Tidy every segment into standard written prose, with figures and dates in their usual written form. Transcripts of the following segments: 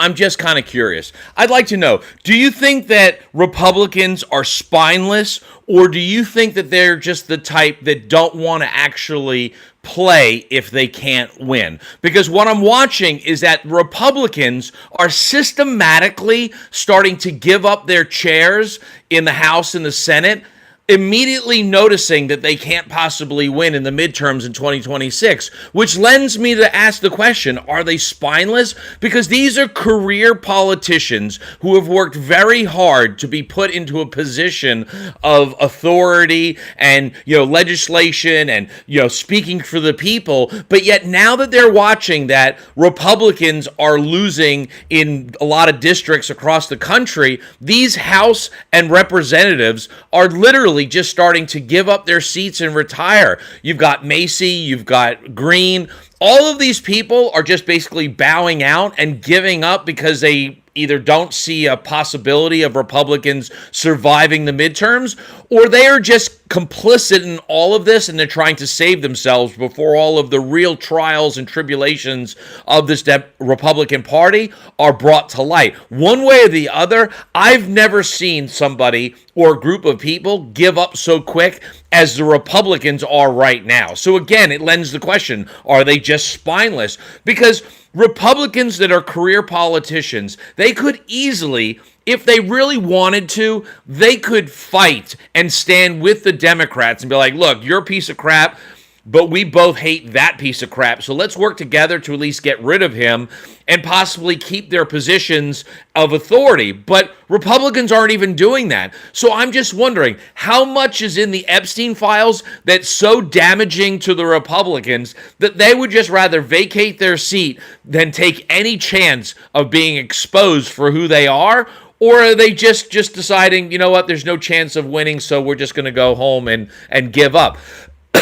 I'm just kind of curious. I'd like to know, do you think that Republicans are spineless, or do you think that they're just the type that don't want to actually play if they can't win? Because what I'm watching is that Republicans are systematically starting to give up their chairs in the House and the Senate, immediately noticing that they can't possibly win in the midterms in 2026, which lends me to ask the question, are they spineless? Because these are career politicians who have worked very hard to be put into a position of authority and, legislation and, speaking for the people. But yet now that they're watching that Republicans are losing in a lot of districts across the country, these House and representatives are literally just starting to give up their seats and retire. You've got Macy, you've got Green. All of these people are just basically bowing out and giving up because they either don't see a possibility of Republicans surviving the midterms, or they are just complicit in all of this and they're trying to save themselves before all of the real trials and tribulations of this Republican Party are brought to light. One way or the other, I've never seen somebody or a group of people give up so quick as the Republicans are right now. So again, it lends the question, are they just spineless? Because Republicans that are career politicians, they could easily, if they really wanted to, they could fight and stand with the Democrats and be like, look, you're a piece of crap, but we both hate that piece of crap. So let's work together to at least get rid of him and possibly keep their positions of authority. But Republicans aren't even doing that. So I'm just wondering, how much is in the Epstein files that's so damaging to the Republicans that they would just rather vacate their seat than take any chance of being exposed for who they are? Or are they just deciding, you know what, there's no chance of winning, so we're just going to go home and give up?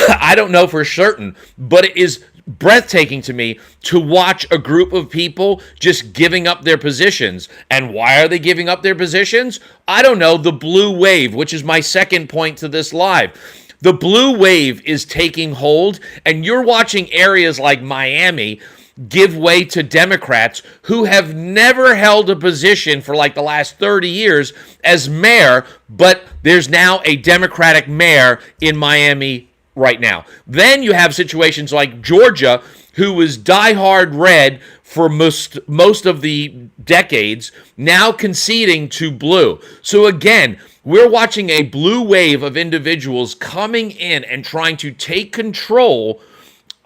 I don't know for certain, but it is breathtaking to me to watch a group of people just giving up their positions. And why are they giving up their positions? I don't know. The blue wave, which is my second point to this live. The blue wave is taking hold, and you're watching areas like Miami give way to Democrats who have never held a position for like the last 30 years as mayor, but there's now a Democratic mayor in Miami right now. Then you have situations like Georgia, who was diehard red for most of the decades, now conceding to blue. So again, we're watching a blue wave of individuals coming in and trying to take control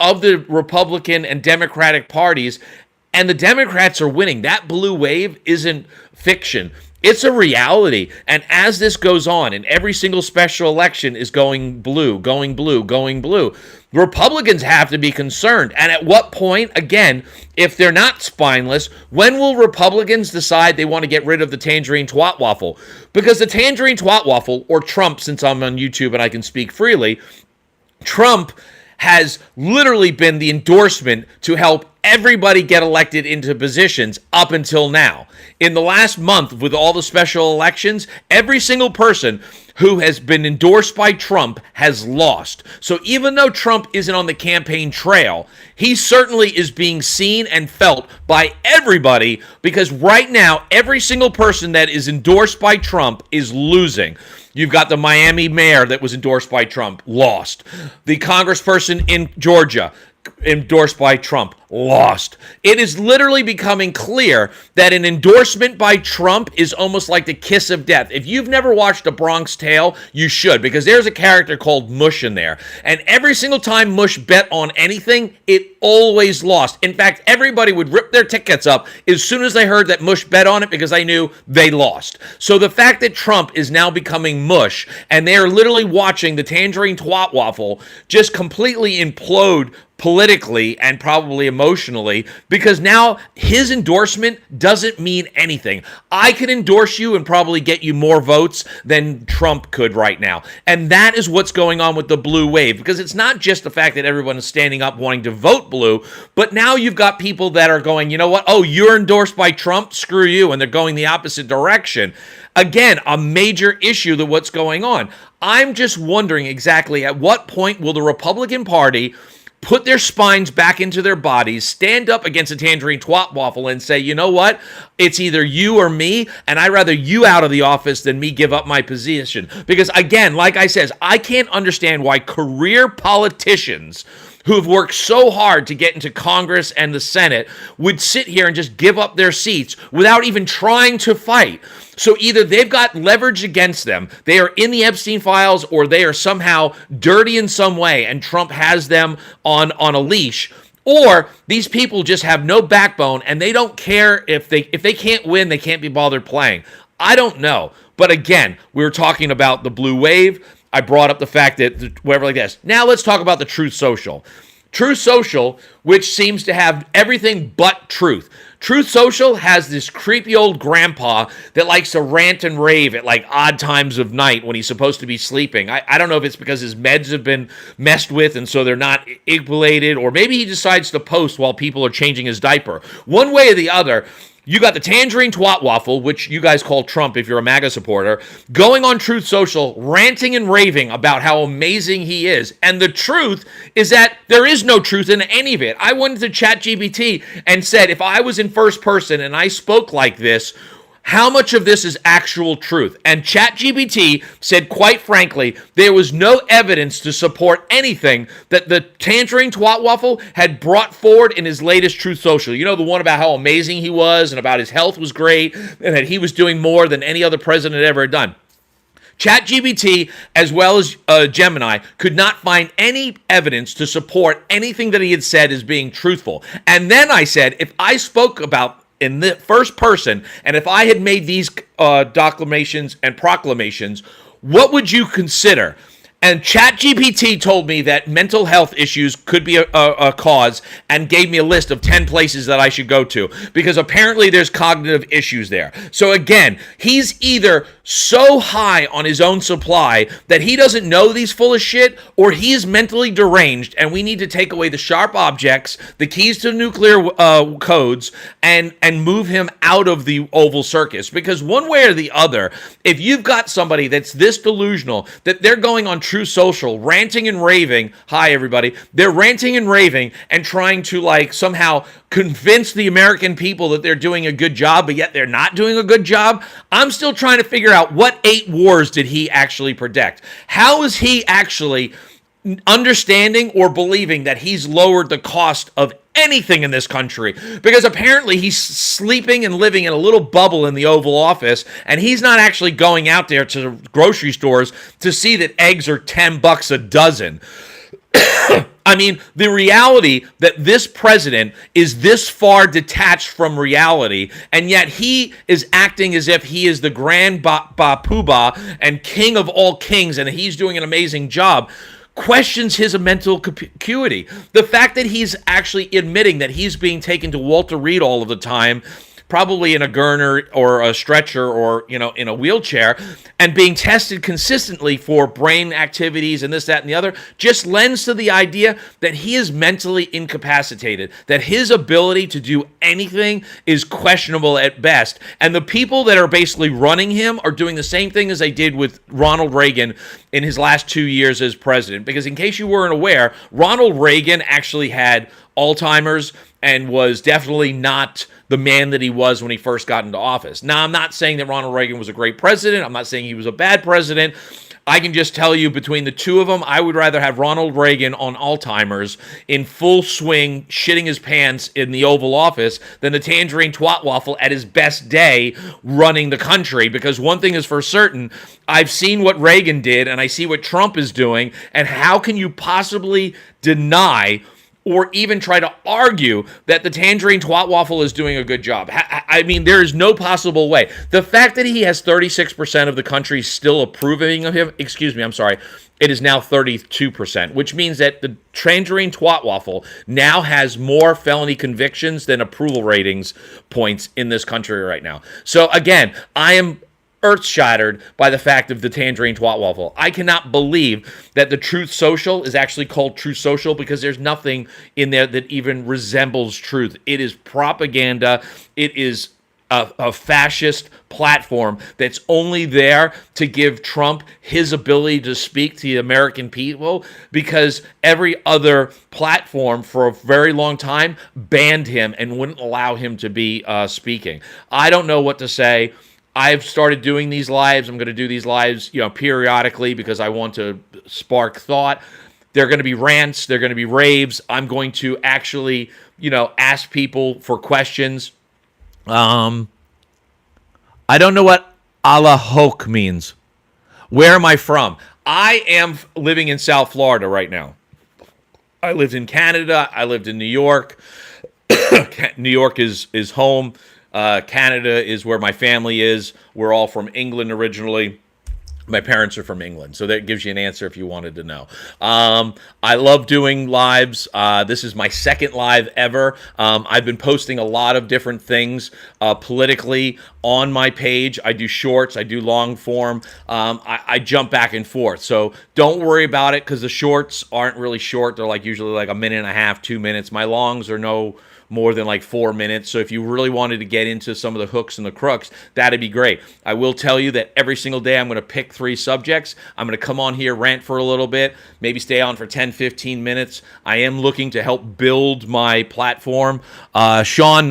of the Republican and Democratic parties, and the Democrats are winning. That blue wave isn't fiction. It's a reality. And as this goes on, and every single special election is going blue, going blue, going blue, Republicans have to be concerned. And at what point, again, if they're not spineless, when will Republicans decide they want to get rid of the tangerine twat waffle? Because the tangerine twat waffle, or Trump, since I'm on YouTube and I can speak freely, Trump has literally been the endorsement to help everybody get elected into positions up until now. In the last month, with all the special elections, every single person who has been endorsed by Trump has lost. So even though Trump isn't on the campaign trail, he certainly is being seen and felt by everybody, because right now, every single person that is endorsed by Trump is losing. You've got the Miami mayor that was endorsed by Trump, lost. The congressperson in Georgia, endorsed by Trump, lost. It is literally becoming clear that an endorsement by Trump is almost like the kiss of death. If you've never watched A Bronx Tale, you should, because there's a character called Mush in there. And every single time Mush bet on anything, it always lost. In fact, everybody would rip their tickets up as soon as they heard that Mush bet on it, because they knew they lost. So the fact that Trump is now becoming Mush, and they are literally watching the tangerine twat waffle just completely implode politically and probably emotionally, because now his endorsement doesn't mean anything. I could endorse you and probably get you more votes than Trump could right now. And that is what's going on with the blue wave, because it's not just the fact that everyone is standing up wanting to vote blue, but now you've got people that are going, you know what? Oh, you're endorsed by Trump? Screw you. And they're going the opposite direction. Again, a major issue to what's going on. I'm just wondering exactly at what point will the Republican Party put their spines back into their bodies, stand up against a tangerine twat waffle and say, you know what? It's either you or me, and I'd rather you out of the office than me give up my position. Because again, like I said, I can't understand why career politicians who have worked so hard to get into Congress and the Senate would sit here and just give up their seats without even trying to fight. So either they've got leverage against them, they are in the Epstein files, or they are somehow dirty in some way, and Trump has them on a leash, or these people just have no backbone and they don't care if they can't win, they can't be bothered playing. I don't know. But again, we were talking about the blue wave. I brought up the fact that whatever like this. Now let's talk about the Truth Social. Truth Social, which seems to have everything but truth. Truth Social has this creepy old grandpa that likes to rant and rave at like odd times of night when he's supposed to be sleeping. I don't know if it's because his meds have been messed with and so they're not equalated, or maybe he decides to post while people are changing his diaper. One way or the other, you got the tangerine twat waffle, which you guys call Trump if you're a MAGA supporter, going on Truth Social, ranting and raving about how amazing he is. And the truth is that there is no truth in any of it. I went to ChatGPT and said, if I was in first person and I spoke like this, how much of this is actual truth? And ChatGPT said, quite frankly, there was no evidence to support anything that the tangerine twat waffle had brought forward in his latest Truth Social. You know, the one about how amazing he was and about his health was great and that he was doing more than any other president had ever done. ChatGPT, as well as Gemini, could not find any evidence to support anything that he had said as being truthful. And then I said, if I spoke about in the first person, and if I had made these declamations and proclamations, what would you consider? And ChatGPT told me that mental health issues could be a cause and gave me a list of 10 places that I should go to because apparently there's cognitive issues there. So again, he's either so high on his own supply that he doesn't know that he's full of shit, or he is mentally deranged and we need to take away the sharp objects, the keys to nuclear codes, and move him out of the Oval Circus. Because one way or the other, if you've got somebody that's this delusional that they're going on True Social, ranting and raving. Hi, everybody. They're ranting and raving and trying to like somehow convince the American people that they're doing a good job, but yet they're not doing a good job. I'm still trying to figure out what 8 wars did he actually predict? How is he actually understanding or believing that he's lowered the cost of anything in this country? Because apparently he's sleeping and living in a little bubble in the Oval Office, and he's not actually going out there to grocery stores to see that eggs are $10 a dozen. I mean, the reality that this president is this far detached from reality, and yet he is acting as if he is the grand poobah and king of all kings, and he's doing an amazing job, questions his mental acuity. The fact that he's actually admitting that he's being taken to Walter Reed all of the time, probably in a gurney or a stretcher or, you know, in a wheelchair, and being tested consistently for brain activities and this, that, and the other, just lends to the idea that he is mentally incapacitated, that his ability to do anything is questionable at best. And the people that are basically running him are doing the same thing as they did with Ronald Reagan in his last 2 years as president. Because in case you weren't aware, Ronald Reagan actually had Alzheimer's and was definitely not the man that he was when he first got into office. Now, I'm not saying that Ronald Reagan was a great president. I'm not saying he was a bad president. I can just tell you between the two of them, I would rather have Ronald Reagan on Alzheimer's in full swing, shitting his pants in the Oval Office than the tangerine twat waffle at his best day running the country. Because one thing is for certain, I've seen what Reagan did and I see what Trump is doing, and how can you possibly deny or even try to argue that the tangerine twat waffle is doing a good job? I mean, there is no possible way. The fact that he has 36% of the country still approving of him, it is now 32%, which means that the tangerine twat waffle now has more felony convictions than approval ratings points in this country right now. So again, I am earth-shattered by the fact of the tangerine twat waffle. I cannot believe that the Truth Social is actually called Truth Social, because there's nothing in there that even resembles truth. It is propaganda. It is a fascist platform that's only there to give Trump his ability to speak to the American people, because every other platform for a very long time banned him and wouldn't allow him to be speaking. I don't know what to say. I've started doing these lives. I'm going to do these lives, periodically, because I want to spark thought. They're going to be rants. They're going to be raves. I'm going to actually, ask people for questions. I don't know what a la hoke means. Where am I from? I am living in South Florida right now. I lived in Canada. I lived in New York. New York is home. Canada is where my family is. We're all from England originally. My parents are from England, so that gives you an answer if you wanted to know. I love doing lives. This is my second live ever. I've been posting a lot of different things politically on my page. I do shorts. I do long form. I jump back and forth. So don't worry about it, because the shorts aren't really short. They're usually like a minute and a half, 2 minutes. My longs are no more than like 4 minutes. So if you really wanted to get into some of the hooks and the crooks, that'd be great. I will tell you that every single day I'm going to pick 3 subjects. I'm going to come on here, rant for a little bit, maybe stay on for 10, 15 minutes. I am looking to help build my platform. Sean,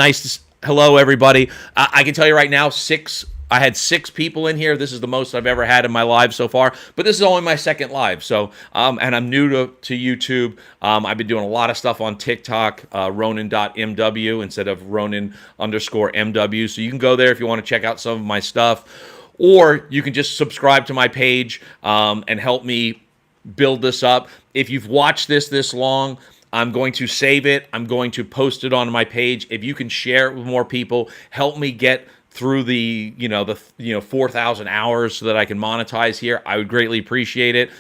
hello, everybody. I can tell you right now, I had 6 people in here. This is the most I've ever had in my live so far, but this is only my second live. So, and I'm new to YouTube. I've been doing a lot of stuff on TikTok, Ronin.mw instead of Ronin_MW. So you can go there if you want to check out some of my stuff, or you can just subscribe to my page and help me build this up. If you've watched this long, I'm going to save it. I'm going to post it on my page. If you can share it with more people, help me get through the 4,000 hours so that I can monetize here, I would greatly appreciate it.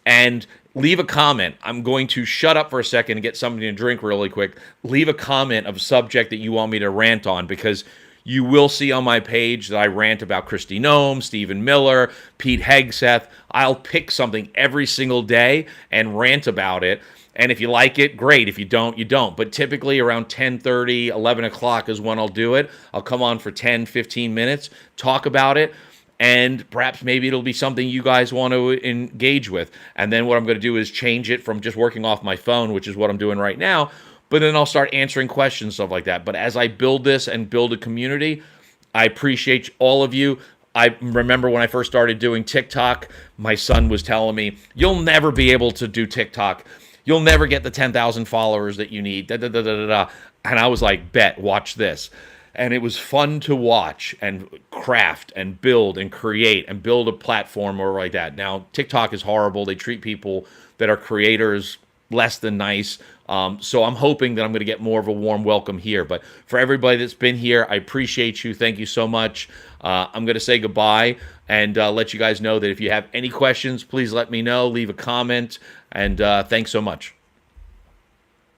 And leave a comment. I'm going to shut up for a second and get something to drink really quick. Leave a comment of a subject that you want me to rant on, because you will see on my page that I rant about Kristi Noem, Stephen Miller, Pete Hegseth. I'll pick something every single day and rant about it. And if you like it, great. If you don't, you don't. But typically around 10:30, 11 o'clock is when I'll do it. I'll come on for 10, 15 minutes, talk about it, and perhaps maybe it'll be something you guys want to engage with. And then what I'm going to do is change it from just working off my phone, which is what I'm doing right now, but then I'll start answering questions, stuff like that. But as I build this and build a community, I appreciate all of you. I remember when I first started doing TikTok, my son was telling me, you'll never be able to do TikTok. You'll never get the 10,000 followers that you need. And I was like, bet, watch this. And it was fun to watch and craft and build and create and build a platform or like that. Now, TikTok is horrible. They treat people that are creators less than nice. So I'm hoping that I'm going to get more of a warm welcome here. But for everybody that's been here, I appreciate you. Thank you so much. I'm going to say goodbye and let you guys know that if you have any questions, please let me know. Leave a comment. And thanks so much.